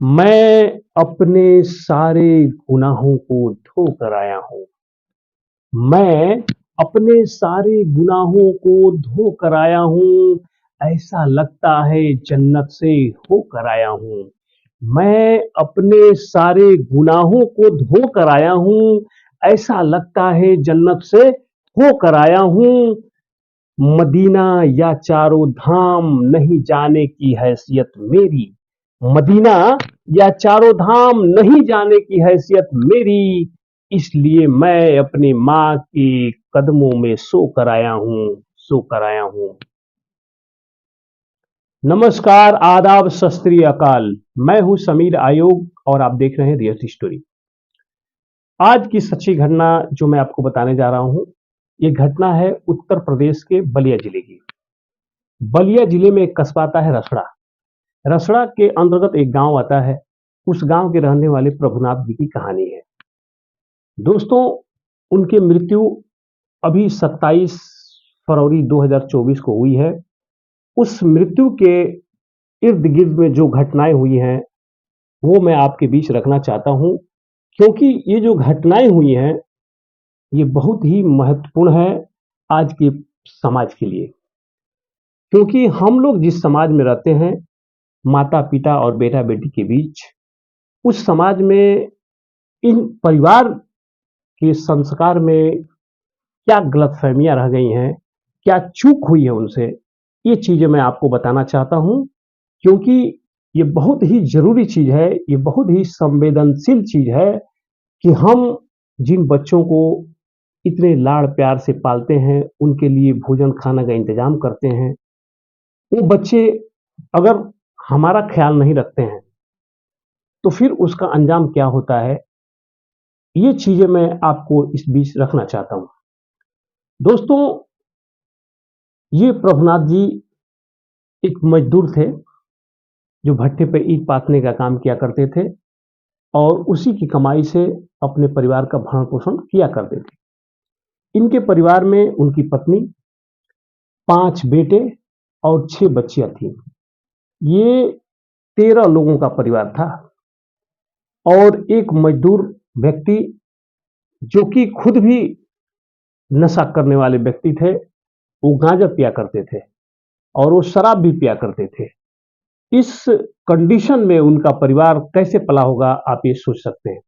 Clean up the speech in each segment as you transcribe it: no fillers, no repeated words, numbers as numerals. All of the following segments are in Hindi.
मैं अपने सारे गुनाहों को धो कर आया हूँ। मैं अपने सारे गुनाहों को धो कर आया हूँ। ऐसा लगता है जन्नत से होकर आया हूँ। मैं अपने सारे गुनाहों को धो कर आया हूँ। ऐसा लगता है जन्नत से होकर आया हूँ। मदीना या चारों धाम नहीं जाने की हैसियत मेरी। मदीना या चारों धाम नहीं जाने की हैसियत मेरी। इसलिए मैं अपनी माँ के कदमों में सो कर आया हूँ। नमस्कार, आदाब, सत श्री अकाल। मैं हूँ समीर आयोग और आप देख रहे हैं रियल स्टोरी। आज की सच्ची घटना जो मैं आपको बताने जा रहा हूँ, ये घटना है उत्तर प्रदेश के बलिया जिले की। बलिया जिले में एक कस्बा आता है रसड़ा। रसड़ा के अंतर्गत एक गांव आता है। उस गांव के रहने वाले प्रभुनाथ जी की कहानी है। दोस्तों, उनकी मृत्यु अभी 27 फरवरी 2024 को हुई है। उस मृत्यु के इर्द गिर्द में जो घटनाएं हुई हैं वो मैं आपके बीच रखना चाहता हूं, क्योंकि ये जो घटनाएं हुई हैं ये बहुत ही महत्वपूर्ण है आज के समाज के लिए। क्योंकि हम लोग जिस समाज में रहते हैं, माता पिता और बेटा बेटी के बीच, उस समाज में इन परिवार के संस्कार में क्या गलतफहमियां रह गई हैं, क्या चूक हुई है उनसे, ये चीजें मैं आपको बताना चाहता हूं। क्योंकि ये बहुत ही जरूरी चीज है, ये बहुत ही संवेदनशील चीज है कि हम जिन बच्चों को इतने लाड़ प्यार से पालते हैं, उनके लिए भोजन खाना का इंतजाम करते हैं, वो बच्चे अगर हमारा ख्याल नहीं रखते हैं तो फिर उसका अंजाम क्या होता है, ये चीजें मैं आपको इस बीच रखना चाहता हूं। दोस्तों, ये प्रभुनाथ जी एक मजदूर थे जो भट्टे पे ईंट पाथने का काम किया करते थे और उसी की कमाई से अपने परिवार का भरण पोषण किया करते थे। इनके परिवार में उनकी पत्नी, 5 बेटे और 6 बच्चियां थीं। ये 13 लोगों का परिवार था। और एक मजदूर व्यक्ति जो कि खुद भी नशा करने वाले व्यक्ति थे, वो गांजा पिया करते थे और वो शराब भी पिया करते थे। इस कंडीशन में उनका परिवार कैसे पला होगा, आप ये सोच सकते हैं।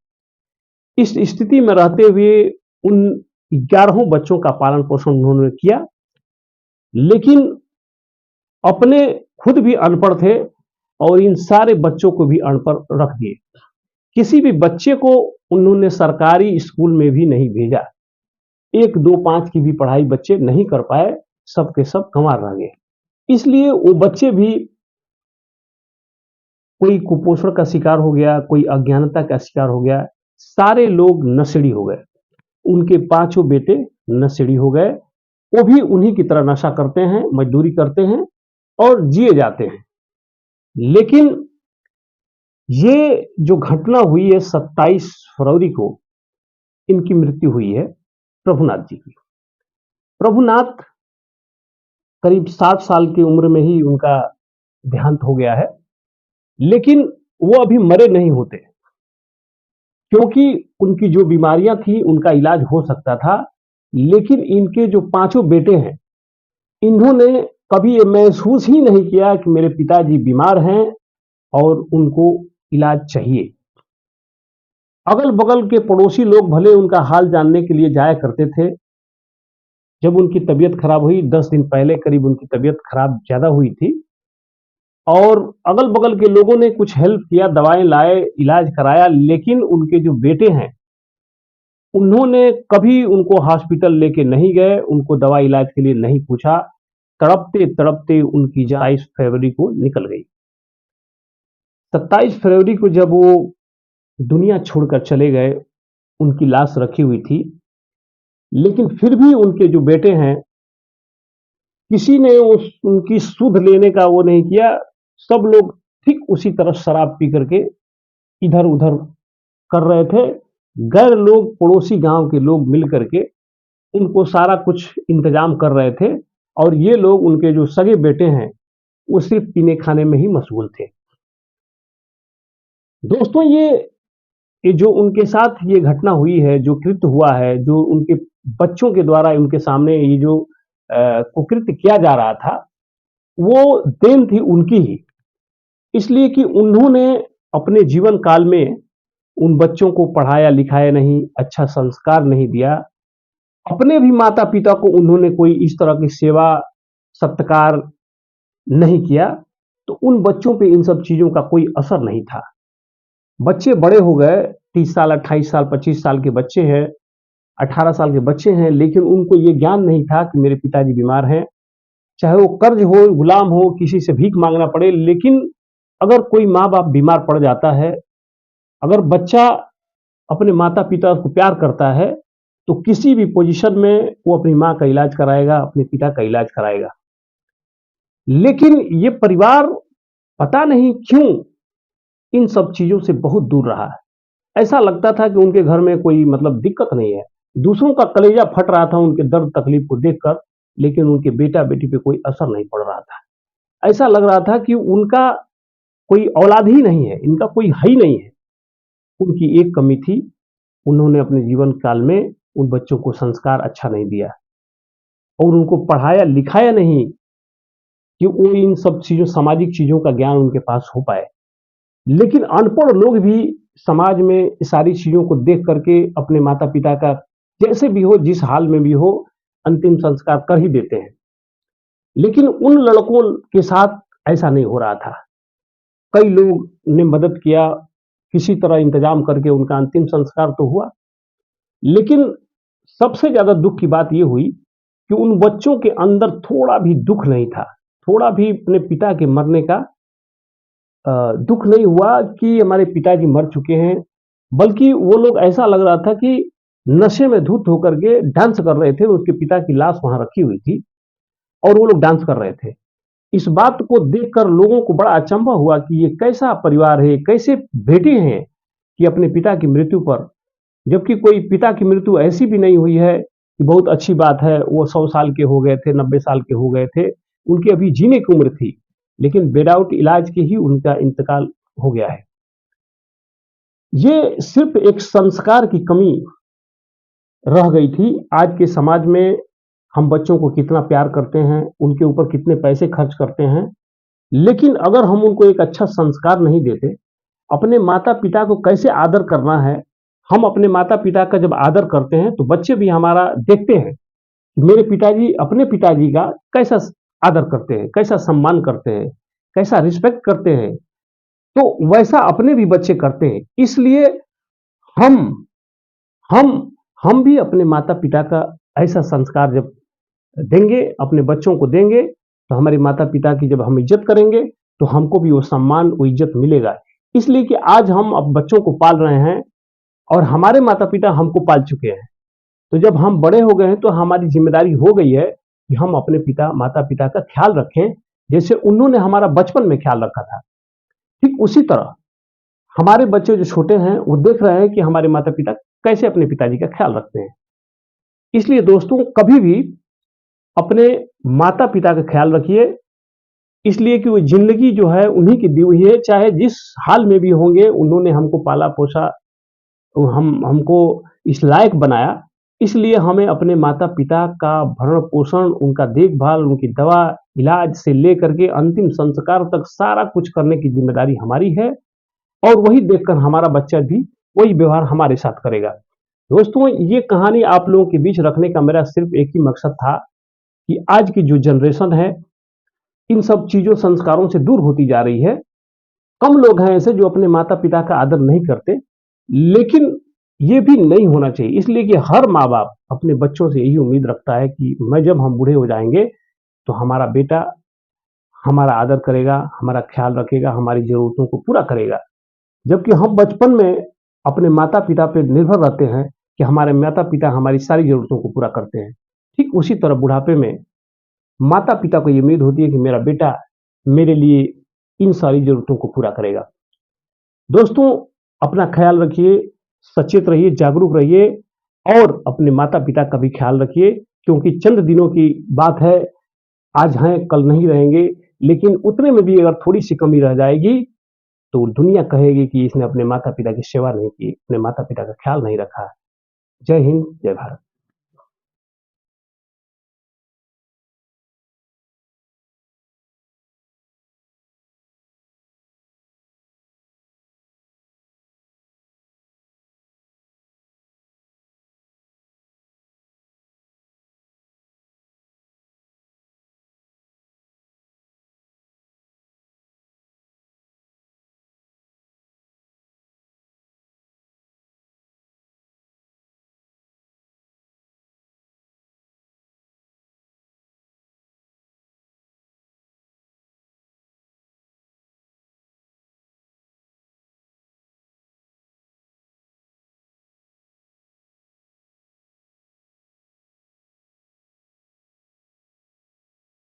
इस स्थिति में रहते हुए उन 11 बच्चों का पालन पोषण उन्होंने किया, लेकिन अपने खुद भी अनपढ़ थे और इन सारे बच्चों को भी अनपढ़ रख दिए। किसी भी बच्चे को उन्होंने सरकारी स्कूल में भी नहीं भेजा। 1, 2, 5 की भी पढ़ाई बच्चे नहीं कर पाए, सब के सब गंवार रह गए। इसलिए वो बच्चे भी, कोई कुपोषण का शिकार हो गया, कोई अज्ञानता का शिकार हो गया, सारे लोग नशेड़ी हो गए। उनके 5 बेटे नशेड़ी हो गए। वो भी उन्हीं की तरह नशा करते हैं, मजदूरी करते हैं और जिए जाते हैं। लेकिन ये जो घटना हुई है 27 फरवरी को, इनकी मृत्यु हुई है प्रभुनाथ जी की। प्रभुनाथ करीब 60 साल की उम्र में ही उनका देहांत हो गया है। लेकिन वो अभी मरे नहीं होते, क्योंकि उनकी जो बीमारियां थी उनका इलाज हो सकता था। लेकिन इनके जो 5 बेटे हैं, इन्होंने कभी ये महसूस ही नहीं किया कि मेरे पिताजी बीमार हैं और उनको इलाज चाहिए। अगल बगल के पड़ोसी लोग भले उनका हाल जानने के लिए जाया करते थे। जब उनकी तबीयत खराब हुई, 10 दिन पहले करीब उनकी तबीयत खराब ज्यादा हुई थी, और अगल बगल के लोगों ने कुछ हेल्प किया, दवाएं लाए, इलाज कराया। लेकिन उनके जो बेटे हैं, उन्होंने कभी उनको हॉस्पिटल लेके नहीं गए, उनको दवा इलाज के लिए नहीं पूछा। तड़पते तड़पते उनकी 27 फरवरी को निकल गई। 27 फरवरी को जब वो दुनिया छोड़कर चले गए, उनकी लाश रखी हुई थी। लेकिन फिर भी उनके जो बेटे हैं, किसी ने उनकी सुध लेने का वो नहीं किया। सब लोग ठीक उसी तरह शराब पी करके इधर उधर कर रहे थे। गैर लोग, पड़ोसी गांव के लोग मिल करके उनको सारा कुछ इंतजाम कर रहे थे, और ये लोग, उनके जो सगे बेटे हैं, वो सिर्फ पीने खाने में ही मशगूल थे। दोस्तों ये जो उनके साथ ये घटना हुई है, जो कृत्य हुआ है, जो उनके बच्चों के द्वारा उनके सामने ये जो कुकृत्य किया जा रहा था, वो देन थी उनकी ही। इसलिए कि उन्होंने अपने जीवन काल में उन बच्चों को पढ़ाया-लिखाया नहीं, अच्छा संस्कार नहीं दिया। अपने भी माता-पिता को उन्होंने कोई इस तरह की सेवा, सत्कार नहीं किया, तो उन बच्चों पे इन सब चीज़ों का कोई असर नहीं था। बच्चे बड़े हो गए, 30 साल, 28 साल, 25 साल के बच्चे हैं, 18 साल के बच्चे हैं, लेकिन उनको ये ज्ञान नहीं था कि मेरे पिताजी बीमार हैं। चाहे वो कर्ज हो, गुलाम हो, किसी से भीख माँगना पड़े, लेकिन अगर कोई माँ-बाप बीमार पड़ जाता है, अगर बच्चा अपने माता-पिता को प्यार करता है, तो किसी भी पोज़ीशन में वो अपनी माँ का इलाज कराएगा, अपने पिता का इलाज कराएगा। लेकिन ये परिवार पता नहीं क्यों इन सब चीज़ों से बहुत दूर रहा है। ऐसा लगता था कि उनके घर में कोई मतलब दिक्कत नहीं है। दूसरों का कलेजा फट रहा था उनके दर्द तकलीफ को देखकर, लेकिन उनके बेटा-बेटी पे कोई असर नहीं पड़ रहा था। ऐसा लग रहा था कि उनका कोई औलाद ही नहीं है, इनका कोई है ही नहीं है। उनकी एक कमी थी, उन्होंने अपने जीवन काल में उन बच्चों को संस्कार अच्छा नहीं दिया और उनको पढ़ाया-लिखाया नहीं कि वो इन सब चीज़ों सामाजिक चीज़ों का ज्ञान उनके पास हो पाए। लेकिन अनपढ़ लोग भी समाज में सारी चीज़ों को देख करके अपने माता-पिता का जैसे भी हो, जिस हाल में भी हो, अंतिम संस्कार कर ही देते हैं। लेकिन उन लड़कों के साथ ऐसा नहीं हो रहा था। कई लोग ने मदद किया, किसी तरह इंतज़ाम करके उनका अंतिम संस्कार तो हुआ। लेकिन सबसे ज़्यादा दुःख की बात ये हुई कि उन बच्चों के अंदर थोड़ा भी दुःख नहीं था, थोड़ा भी अपने पिता के मरने का दुःख नहीं हुआ कि हमारे पिताजी मर चुके हैं, बल्कि वो लोग ऐसा लग रहा था कि नशे में धुत होकर के डांस कर रहे थे, उसके पिता की लाश वहाँ रखी हुई थी और वो लोग डांस कर रहे थे। इस बात को देखकर लोगों को बड़ा अचंभा हुआ कि ये कैसा परिवार है, कैसे बेटे हैं कि अपने पिता की मृत्यु पर जबकि कोई पिता की मृत्यु ऐसी भी नहीं हुई है कि बहुत अच्छी बात है, वो 100 साल के हो गए थे, 90 साल के हो गए थे, उनकी अभी जीने की उम्र थी, लेकिन विदाउट इलाज के ही उनका इंतकाल हो गया है। ये सिर्फ एक संस्कार की कमी रह गई थी। आज के समाज में हम बच्चों को कितना प्यार करते हैं, उनके ऊपर कितने पैसे खर्च करते हैं, लेकिन अगर हम उनको एक अच्छा संस्कार नहीं देते, अपने माता-पिता को कैसे आदर करना है, हम अपने माता-पिता का जब आदर करते हैं, तो बच्चे भी हमारा देखते हैं, कि मेरे पिताजी अपने पिताजी का कैसा आदर करते हैं, कैसा सम्मान करते हैं, कैसा रिस्पेक्ट करते हैं, तो वैसा अपने भी बच्चे करते हैं। इसलिए हम हम हम भी अपने माता-पिता का ऐसा संस्कार जब देंगे, अपने बच्चों को देंगे, तो हमारे माता-पिता की जब हम इज़्ज़त करेंगे, तो हमको भी वो सम्मान, वो इज़्ज़त मिलेगा। इसलिए कि आज हम अब बच्चों को पाल रहे हैं और हमारे माता-पिता हमको पाल चुके हैं। तो जब हम बड़े हो गए हैं, तो हमारी ज़िम्मेदारी हो गई है कि हम अपने माता-पिता का ख़्याल रखें, जैसे उन्होंने हमारा बचपन में ख़्याल रखा था। ठीक उसी तरह हमारे बच्चे जो छोटे हैं, वो देख रहे हैं कि हमारे माता-पिता कैसे अपने पिताजी का ख़्याल रखते हैं। इसलिए दोस्तों कभी भी अपने माता-पिता का ख़्याल रखिए, इसलिए कि वो ज़िंदगी जो है उन्हीं की दी हुई है, चाहे जिस हाल में भी होंगे, उन्होंने हमको पाला-पोसा, तो हम हमको इस लायक बनाया, इसलिए हमें अपने माता-पिता का भरण-पोषण, उनका देखभाल, उनकी दवा, इलाज से लेकर के अंतिम संस्कार तक सारा कुछ करने की ज़िम्मेदारी हमारी है और वही देखकर हमारा बच्चा भी वही व्यवहार हमारे साथ करेगा। दोस्तों, ये कहानी आप लोगों के बीच रखने का मेरा सिर्फ़ एक ही मकसद था कि आज की जो जनरेशन है, इन सब चीज़ों, संस्कारों से दूर होती जा रही है। कम लोग हैं ऐसे जो अपने माता-पिता का आदर नहीं करते, लेकिन ये भी नहीं होना चाहिए। इसलिए कि हर माँ-बाप अपने बच्चों से यही उम्मीद रखता है कि मैं जब हम बूढ़े हो जाएँगे, तो हमारा बेटा हमारा आदर करेगा, हमारा ख़्याल रखेगा, हमारी ज़रूरतों को पूरा करेगा। जबकि हम बचपन में अपने माता-पिता पे निर्भर रहते हैं कि हमारे माता-पिता हमारी सारी ज़रूरतों को पूरा करते हैं। ठीक उसी तरह बुढ़ापे में माता-पिता को ये उम्मीद होती है कि मेरा बेटा मेरे लिए इन सारी ज़रूरतों को पूरा करेगा। दोस्तों, अपना ख़्याल रखिए, सचेत रहिए, जागरूक रहिए और अपने माता-पिता का भी ख़्याल रखिए क्योंकि चंद दिनों की बात है, आज हैं, कल नहीं रहेंगे, लेकिन उतने में भी अगर थोड़ी-सी कमी रह जाएगी, तो दुनिया कहेगी कि इसने अपने माता-पिता की सेवा नहीं की, अपने माता-पिता का ख्याल नहीं रखा। जय हिंद, जय भारत।